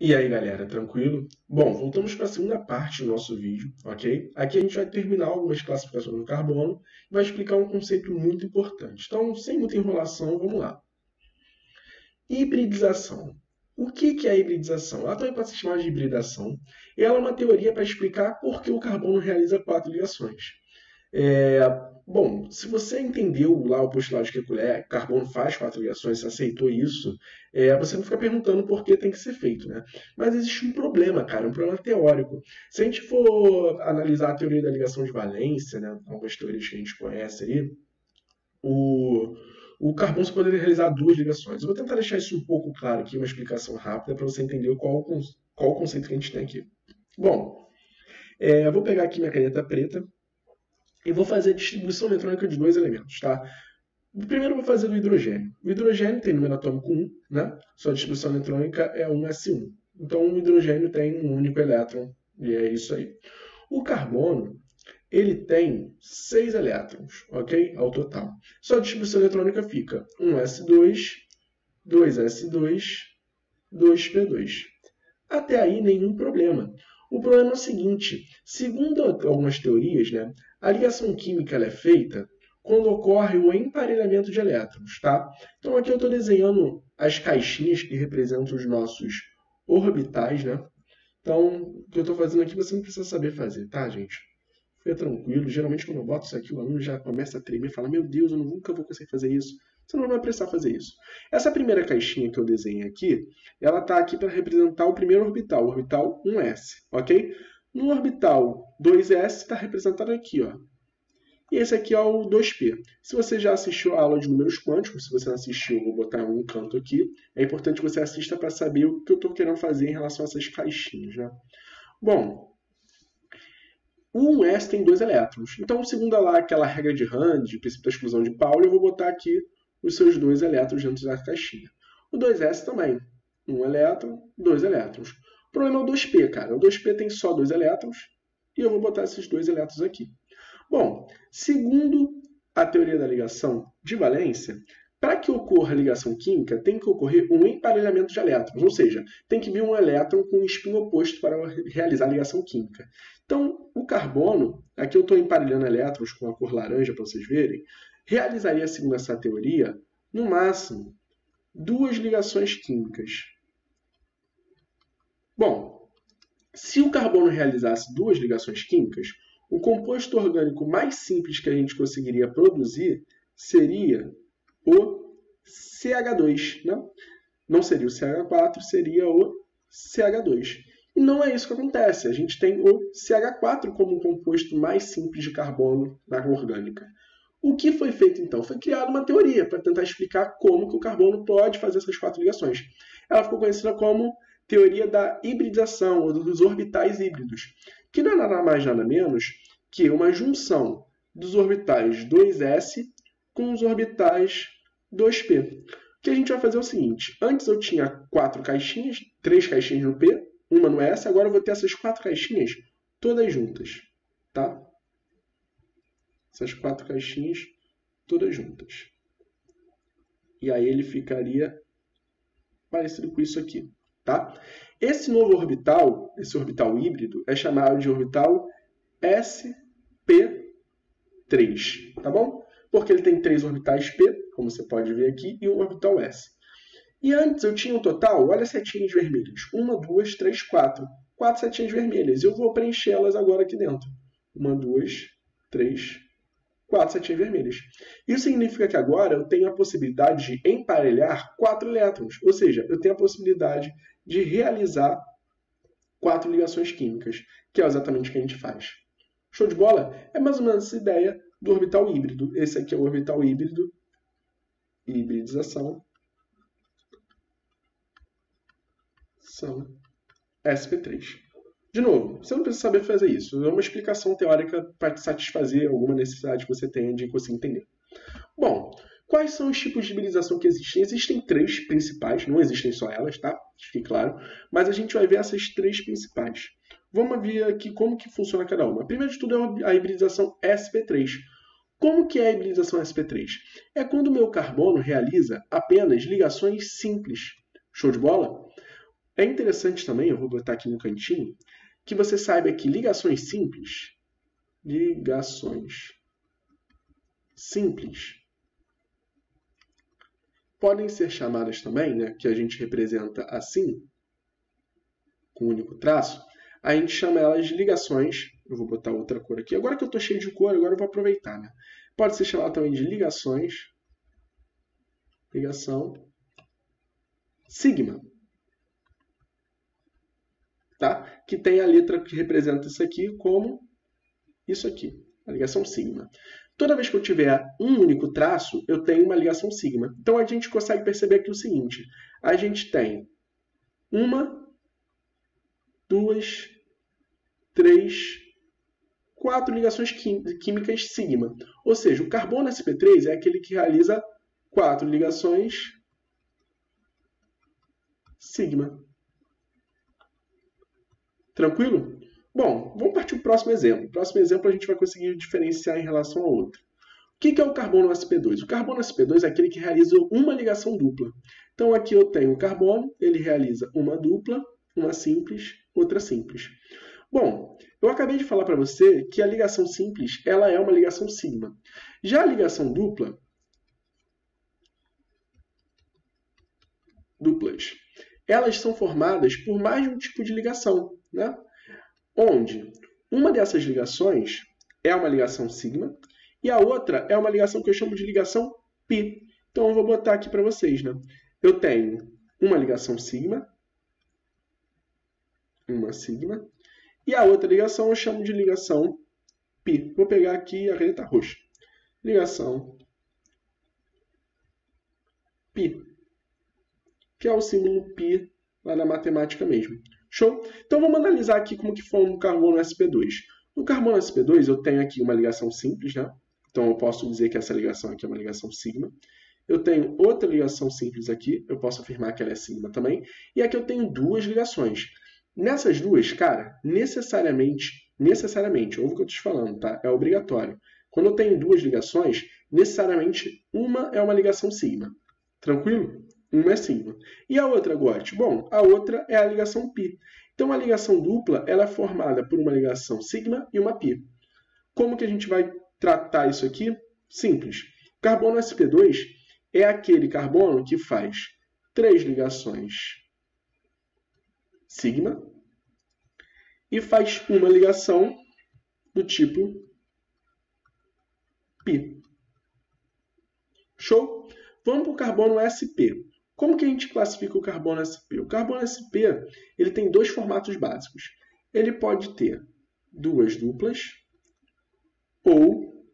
E aí, galera, tranquilo? Bom, voltamos para a segunda parte do nosso vídeo, ok? Aqui a gente vai terminar algumas classificações do carbono e vai explicar um conceito muito importante. Então, sem muita enrolação, vamos lá. Hibridização. O que é a hibridização? Ela também pode ser chamada de hibridação. Ela é uma teoria para explicar por que o carbono realiza quatro ligações. Bom, se você entendeu lá o postulado de Kekulé, carbono faz quatro ligações, você aceitou isso, você não fica perguntando por que tem que ser feito, né? Mas existe um problema, cara, um problema teórico. Se a gente for analisar a teoria da ligação de valência, né, algumas teorias que a gente conhece aí, o, o carbono só poderia realizar duas ligações. Eu vou tentar deixar isso um pouco claro aqui, uma explicação rápida, para você entender qual o conceito que a gente tem aqui. Bom, eu vou pegar aqui minha caneta preta, e vou fazer a distribuição eletrônica de dois elementos, tá? Primeiro eu vou fazer do hidrogênio. O hidrogênio tem número atômico 1, né? Sua distribuição eletrônica é 1s1. Então o hidrogênio tem um único elétron, e é isso aí. O carbono, ele tem 6 elétrons, ok? Ao total. Sua distribuição eletrônica fica 1s2, 2s2, 2p2. Até aí, nenhum problema. O problema é o seguinte, segundo algumas teorias, né, a ligação química ela é feita quando ocorre o emparelhamento de elétrons, tá? Então aqui eu estou desenhando as caixinhas que representam os nossos orbitais, né? Então, o que eu estou fazendo aqui você não precisa saber fazer, tá, gente? Fica tranquilo. Geralmente, quando eu boto isso aqui, o aluno já começa a tremer e fala: Meu Deus, eu nunca vou conseguir fazer isso. Você não vai precisar fazer isso. Essa primeira caixinha que eu desenhei aqui, ela está aqui para representar o primeiro orbital, o orbital 1s, ok? No orbital 2s está representado aqui, ó. E esse aqui é o 2p. Se você já assistiu a aula de números quânticos, se você não assistiu, eu vou botar um canto aqui. É importante que você assista para saber o que eu estou querendo fazer em relação a essas caixinhas, né? Bom, o 1s tem dois elétrons. Então, segundo lá aquela regra de Hahn, de princípio da exclusão de Pauli, eu vou botar aqui os seus dois elétrons dentro da caixinha. O 2s também. Um elétron, dois elétrons. O problema é o 2p, cara. O 2p tem só dois elétrons e eu vou botar esses dois elétrons aqui. Bom, segundo a teoria da ligação de valência, para que ocorra a ligação química, tem que ocorrer um emparelhamento de elétrons, ou seja, tem que vir um elétron com um espinho oposto para realizar a ligação química. Então, o carbono, aqui eu estou emparelhando elétrons com a cor laranja para vocês verem, realizaria, segundo essa teoria, no máximo, duas ligações químicas. Bom, se o carbono realizasse duas ligações químicas, o composto orgânico mais simples que a gente conseguiria produzir seria o CH2, né? Não seria o CH4, seria o CH2. E não é isso que acontece. A gente tem o CH4 como um composto mais simples de carbono na orgânica. O que foi feito então? Foi criada uma teoria para tentar explicar como que o carbono pode fazer essas quatro ligações. Ela ficou conhecida como teoria da hibridação, ou dos orbitais híbridos, que não é nada mais nada menos que uma junção dos orbitais 2s com os orbitais 2p. O que a gente vai fazer é o seguinte, antes eu tinha quatro caixinhas, três caixinhas no P, uma no S, agora eu vou ter essas quatro caixinhas todas juntas, tá? Essas quatro caixinhas todas juntas. E aí ele ficaria parecido com isso aqui, tá? Esse novo orbital, esse orbital híbrido, é chamado de orbital sp3, tá bom? Porque ele tem três orbitais p, como você pode ver aqui, e um orbital s. E antes eu tinha um total, olha as setinhas vermelhas, 1, 2, 3, 4. 4 setinhas vermelhas. Eu vou preenchê-las agora aqui dentro. 1, 2, 3, 4 setinhas vermelhas. Isso significa que agora eu tenho a possibilidade de emparelhar 4 elétrons. Ou seja, eu tenho a possibilidade de realizar 4 ligações químicas, que é exatamente o que a gente faz. Show de bola? É mais ou menos essa ideia do orbital híbrido. Esse aqui é o orbital híbrido, hibridização, são sp3. De novo, você não precisa saber fazer isso. É uma explicação teórica para satisfazer alguma necessidade que você tenha de conseguir entender. Bom, quais são os tipos de hibridização que existem? Existem três principais, não existem só elas, tá? Fique claro. Mas a gente vai ver essas três principais. Vamos ver aqui como que funciona cada uma. Primeiro de tudo é a hibridização sp3. Como que é a hibridização sp3? É quando o meu carbono realiza apenas ligações simples. Show de bola? É interessante também, eu vou botar aqui no cantinho, que você saiba que ligações simples podem ser chamadas também, né, que a gente representa assim, com um único traço, a gente chama elas de ligações. Eu vou botar outra cor aqui. Agora que eu estou cheio de cor, agora eu vou aproveitar. Né? Pode ser chamada também de ligação sigma. Tá? Que tem a letra que representa isso aqui como isso aqui, a ligação sigma. Toda vez que eu tiver um único traço, eu tenho uma ligação sigma. Então a gente consegue perceber aqui o seguinte: a gente tem 1, 2, 3, 4 ligações químicas sigma. Ou seja, o carbono sp3 é aquele que realiza 4 ligações sigma. Tranquilo? Bom, vamos partir para o próximo exemplo. O próximo exemplo a gente vai conseguir diferenciar em relação ao outro. O que é o carbono sp2? O carbono sp2 é aquele que realiza uma ligação dupla. Então aqui eu tenho o carbono, ele realiza uma dupla, uma simples, outra simples. Bom, eu acabei de falar para você que a ligação simples ela é uma ligação sigma. Já a ligação duplas, elas são formadas por mais de um tipo de ligação, né? Onde uma dessas ligações é uma ligação sigma e a outra é uma ligação que eu chamo de ligação π. Então eu vou botar aqui para vocês, né? Eu tenho uma ligação sigma, e a outra ligação eu chamo de ligação π. Vou pegar aqui a caneta roxa. Ligação π, que é o símbolo π lá na matemática mesmo. Show? Então vamos analisar aqui como que forma o carbono sp2. No carbono sp2 eu tenho aqui uma ligação simples, né? Então eu posso dizer que essa ligação aqui é uma ligação sigma. Eu tenho outra ligação simples aqui, eu posso afirmar que ela é sigma também. E aqui eu tenho duas ligações. Nessas duas, cara, necessariamente, ouve o que eu estou te falando, tá? É obrigatório. Quando eu tenho duas ligações, necessariamente uma é uma ligação sigma. Tranquilo? Uma é sigma. E a outra, Gotti? Bom, a outra é a ligação π. Então, a ligação dupla ela é formada por uma ligação sigma e uma π. Como que a gente vai tratar isso aqui? Simples. O carbono sp2 é aquele carbono que faz 3 ligações sigma e faz uma ligação do tipo π. Show? Vamos para o carbono sp. Como que a gente classifica o carbono sp? O carbono sp ele tem dois formatos básicos. Ele pode ter duas duplas ou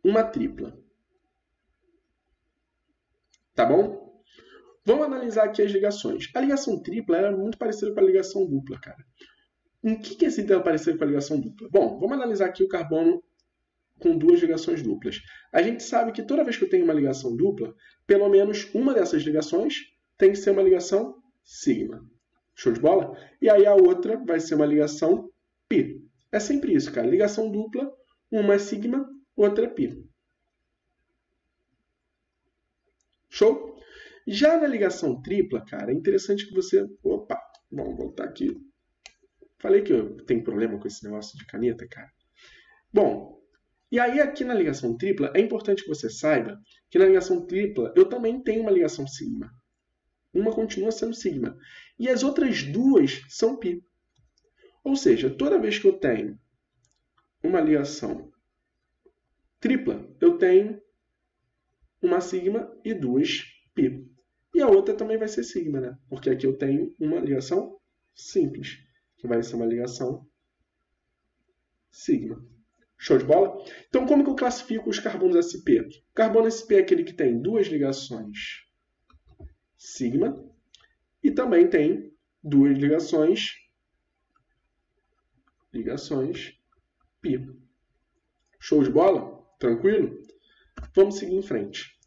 uma tripla. Tá bom? Vamos analisar aqui as ligações. A ligação tripla é muito parecida com a ligação dupla, cara. Em que quesito ela é parecida com a ligação dupla? Bom, vamos analisar aqui o carbono com duas ligações duplas. A gente sabe que toda vez que eu tenho uma ligação dupla, pelo menos uma dessas ligações tem que ser uma ligação sigma. Show de bola? E aí a outra vai ser uma ligação π. É sempre isso, cara. Ligação dupla, uma é sigma, outra é π. Show? Já na ligação tripla, cara, é interessante que você... Opa, vamos voltar aqui. Falei que eu tenho problema com esse negócio de caneta, cara. Bom, e aí aqui na ligação tripla, é importante que você saiba que na ligação tripla eu também tenho uma ligação sigma. Uma continua sendo sigma. E as outras duas são π. Ou seja, toda vez que eu tenho uma ligação tripla, eu tenho uma sigma e duas π. E a outra também vai ser sigma, né? Porque aqui eu tenho uma ligação simples, que vai ser uma ligação sigma. Show de bola? Então, como que eu classifico os carbonos sp? O carbono sp é aquele que tem duas ligações sigma e também tem duas ligações π. Show de bola? Tranquilo? Vamos seguir em frente.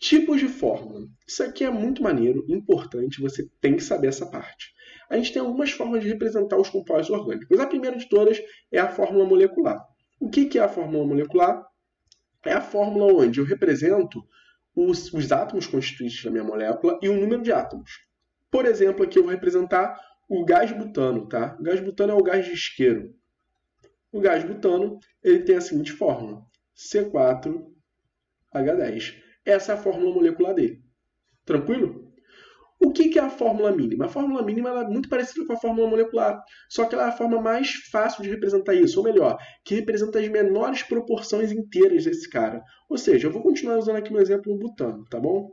Tipos de fórmula. Isso aqui é muito maneiro, importante, você tem que saber essa parte. A gente tem algumas formas de representar os compostos orgânicos. A primeira de todas é a fórmula molecular. O que é a fórmula molecular? É a fórmula onde eu represento os átomos constituintes da minha molécula e o número de átomos. Por exemplo, aqui eu vou representar o gás butano, tá? O gás butano é o gás de isqueiro. O gás butano ele tem a seguinte fórmula: C4H10. Essa é a fórmula molecular dele. Tranquilo? O que é a fórmula mínima? A fórmula mínima ela é muito parecida com a fórmula molecular, só que ela é a forma mais fácil de representar isso, ou melhor, que representa as menores proporções inteiras desse cara. Ou seja, eu vou continuar usando aqui meu exemplo no butano, tá bom?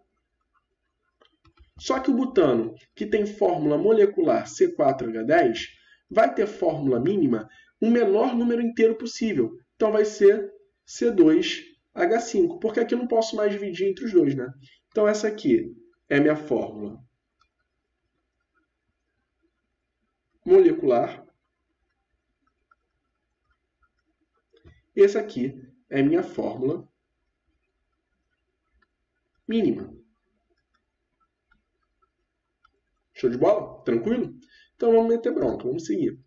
Só que o butano, que tem fórmula molecular C4H10, vai ter fórmula mínima o menor número inteiro possível. Então vai ser C2H5, porque aqui eu não posso mais dividir entre os dois, né? Então essa aqui é minha fórmula molecular. Essa aqui é minha fórmula mínima. Show de bola? Tranquilo? Então vamos meter bronca, vamos seguir.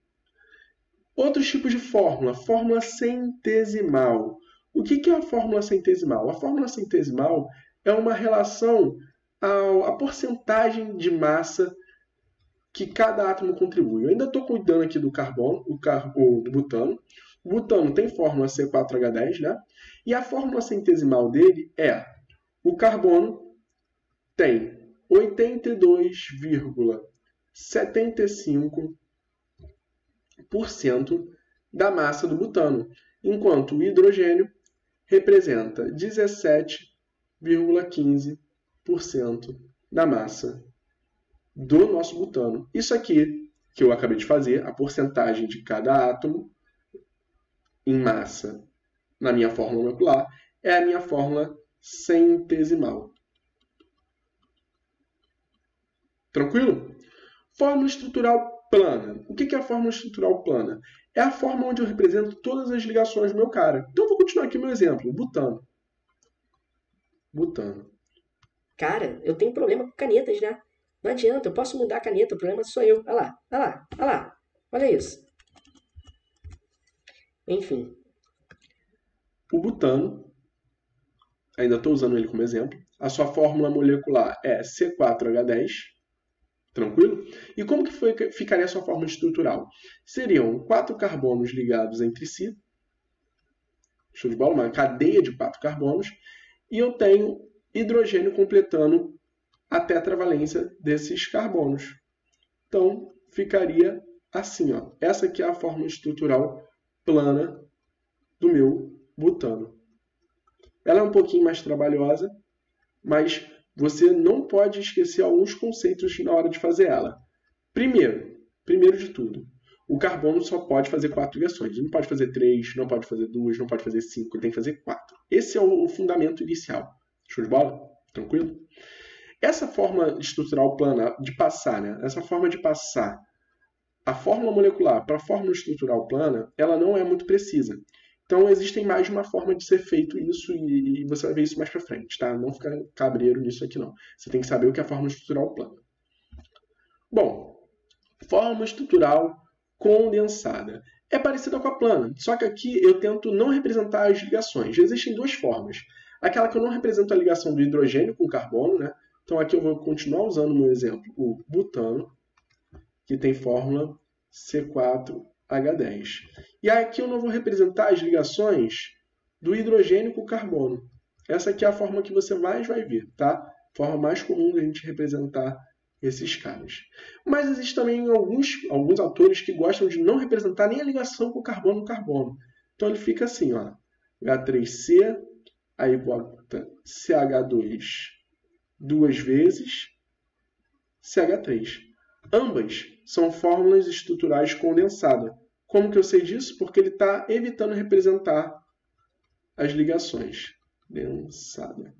Outros tipos de fórmula. Fórmula centesimal. O que é a fórmula centesimal? A fórmula centesimal é uma relação à porcentagem de massa que cada átomo contribui. Eu ainda estou cuidando aqui do carbono, do butano. O butano tem fórmula C4H10, né? E a fórmula centesimal dele é: o carbono tem 82,75% da massa do butano, enquanto o hidrogênio representa 17,15% da massa do nosso butano. Isso aqui que eu acabei de fazer, a porcentagem de cada átomo em massa na minha fórmula molecular, é a minha fórmula centesimal. Tranquilo? Fórmula estrutural plana. O que é a fórmula estrutural plana? É a forma onde eu represento todas as ligações do meu cara. Então eu vou continuar aqui meu exemplo, butano. Butano. Cara, eu tenho problema com canetas, né? Não adianta, eu posso mudar a caneta, o problema sou eu. Olha lá, olha lá, olha lá. Olha isso. Enfim. O butano, ainda estou usando ele como exemplo, a sua fórmula molecular é C4H10, tranquilo? E como que ficaria a sua fórmula estrutural? Seriam 4 carbonos ligados entre si, show de bola, uma cadeia de 4 carbonos, e eu tenho hidrogênio completando a tetravalência desses carbonos. Então, ficaria assim, ó. Essa aqui é a fórmula estrutural plana do meu butano. Ela é um pouquinho mais trabalhosa, mas você não pode esquecer alguns conceitos na hora de fazer ela. Primeiro de tudo, o carbono só pode fazer 4 ligações. Ele não pode fazer 3, não pode fazer 2, não pode fazer 5, ele tem que fazer 4. Esse é o fundamento inicial. Show de bola? Tranquilo? Essa forma estrutural plana de passar, né? Essa forma de passar a fórmula molecular para a fórmula estrutural plana, ela não é muito precisa. Então, existem mais de uma forma de ser feito isso e você vai ver isso mais para frente, tá? Não fica cabreiro nisso aqui, não. Você tem que saber o que é a fórmula estrutural plana. Bom, fórmula estrutural condensada. É parecida com a plana, só que aqui eu tento não representar as ligações. Existem duas formas. Aquela que eu não represento a ligação do hidrogênio com o carbono, né? Então aqui eu vou continuar usando o meu exemplo, o butano, que tem fórmula C4H10. E aqui eu não vou representar as ligações do hidrogênio com o carbono. Essa aqui é a forma que você mais vai ver, tá? Forma mais comum de a gente representar esses caras. Mas existem também alguns autores que gostam de não representar nem a ligação com o carbono. Então ele fica assim, ó, H3C, aí bota CH2 duas vezes, CH3. Ambas são fórmulas estruturais condensadas. Como que eu sei disso? Porque ele está evitando representar as ligações. Condensada.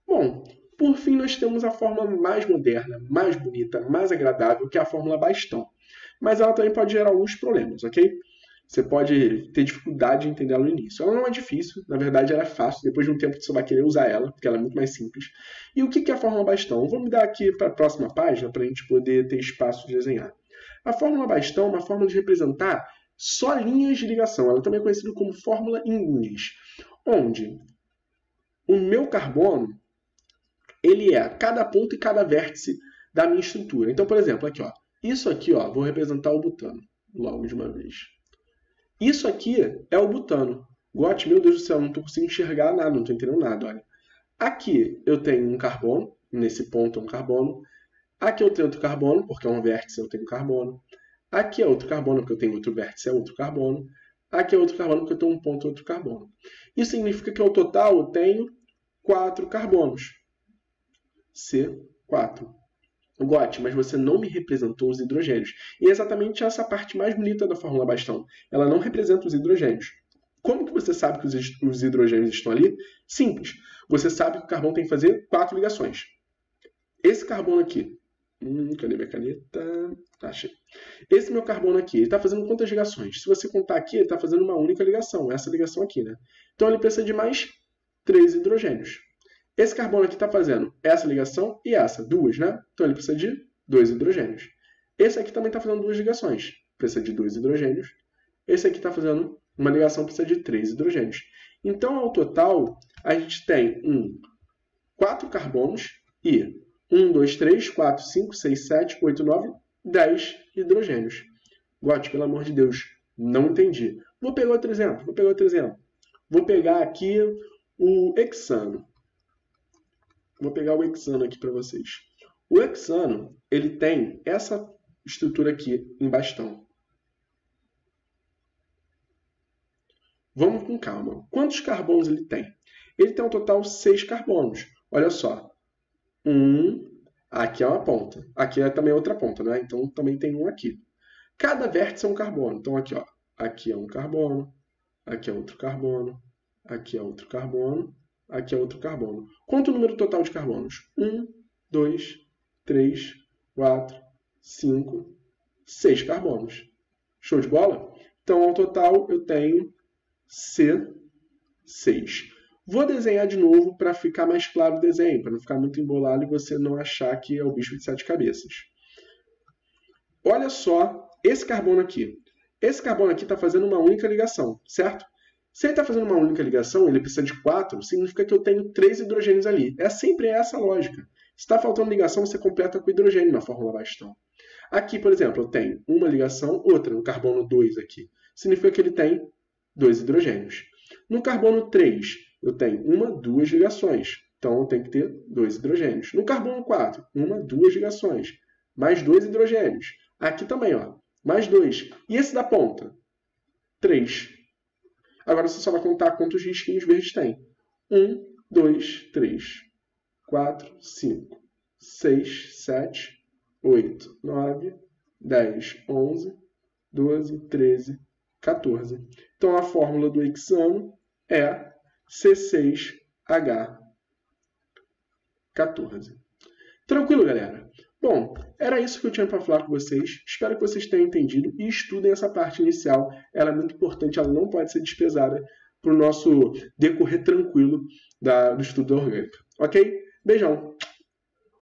Bom, por fim, nós temos a forma mais moderna, mais bonita, mais agradável, que é a fórmula bastão. Mas ela também pode gerar alguns problemas, ok? Você pode ter dificuldade de entender ela no início. Ela não é difícil, na verdade ela é fácil. Depois de um tempo você vai querer usar ela, porque ela é muito mais simples. E o que é a fórmula bastão? Vou me dar aqui para a próxima página, para a gente poder ter espaço de desenhar. A fórmula bastão é uma forma de representar só linhas de ligação. Ela também é conhecida como fórmula em linhas, onde o meu carbono ele é cada ponto e cada vértice da minha estrutura. Então, por exemplo, aqui, ó, isso aqui, ó, vou representar o butano logo de uma vez. Isso aqui é o butano. Gote, meu Deus do céu, não estou conseguindo enxergar nada, não estou entendendo nada, olha. Aqui eu tenho um carbono, nesse ponto é um carbono. Aqui eu tenho outro carbono, porque é um vértice, eu tenho um carbono. Aqui é outro carbono, porque eu tenho outro vértice, é outro carbono. Aqui é outro carbono, porque eu tenho um ponto, outro carbono. Isso significa que ao total eu tenho 4 carbonos. C4. Gote, mas você não me representou os hidrogênios. E é exatamente essa parte mais bonita da fórmula Bastão. Ela não representa os hidrogênios. Como que você sabe que os hidrogênios estão ali? Simples. Você sabe que o carbono tem que fazer 4 ligações. Esse carbono aqui. Cadê minha caneta? Achei. Esse meu carbono aqui, ele está fazendo quantas ligações? Se você contar aqui, ele está fazendo uma única ligação. Essa ligação aqui, né? Então ele precisa de mais 3 hidrogênios. Esse carbono aqui está fazendo essa ligação e essa, 2, né? Então ele precisa de 2 hidrogênios. Esse aqui também está fazendo 2 ligações, precisa de 2 hidrogênios. Esse aqui está fazendo uma ligação, precisa de 3 hidrogênios. Então, ao total, a gente tem 4 carbonos e 1, 2, 3, 4, 5, 6, 7, 8, 9, 10 hidrogênios. Gote, pelo amor de Deus, não entendi. Vou pegar outro exemplo. Vou pegar aqui o hexano. Vou pegar o hexano aqui para vocês. O hexano, ele tem essa estrutura aqui em bastão. Vamos com calma. Quantos carbonos ele tem? Ele tem um total 6 carbonos. Olha só. Aqui é uma ponta. Aqui é também outra ponta, né? Então também tem um aqui. Cada vértice é um carbono. Então aqui, ó. Aqui é um carbono. Aqui é outro carbono. Aqui é outro carbono. Aqui é outro carbono. Quanto o número total de carbonos? 1, 2, 3, 4, 5, 6 carbonos. Show de bola? Então, ao total, eu tenho C6. Vou desenhar de novo para ficar mais claro o desenho, para não ficar muito embolado e você não achar que é o bicho de 7 cabeças. Olha só esse carbono aqui. Esse carbono aqui está fazendo uma única ligação, certo? Se ele está fazendo uma única ligação, ele precisa de 4, significa que eu tenho 3 hidrogênios ali. É sempre essa a lógica. Se está faltando ligação, você completa com hidrogênio na fórmula Bastão. Aqui, por exemplo, eu tenho uma ligação, outra, no carbono 2 aqui. Significa que ele tem 2 hidrogênios. No carbono 3, eu tenho 1, 2 ligações. Então, eu tenho que ter 2 hidrogênios. No carbono 4, 1, 2 ligações. Mais 2 hidrogênios. Aqui também, ó, mais 2. E esse da ponta? 3. Agora você só vai contar quantos risquinhos verdes tem. 1, 2, 3, 4, 5, 6, 7, 8, 9, 10, 11, 12, 13, 14. Então a fórmula do hexano é C6H14. Tranquilo, galera? Bom, era isso que eu tinha para falar com vocês. Espero que vocês tenham entendido e estudem essa parte inicial. Ela é muito importante, ela não pode ser desprezada para o nosso decorrer tranquilo do estudo da orgânica. Ok? Beijão!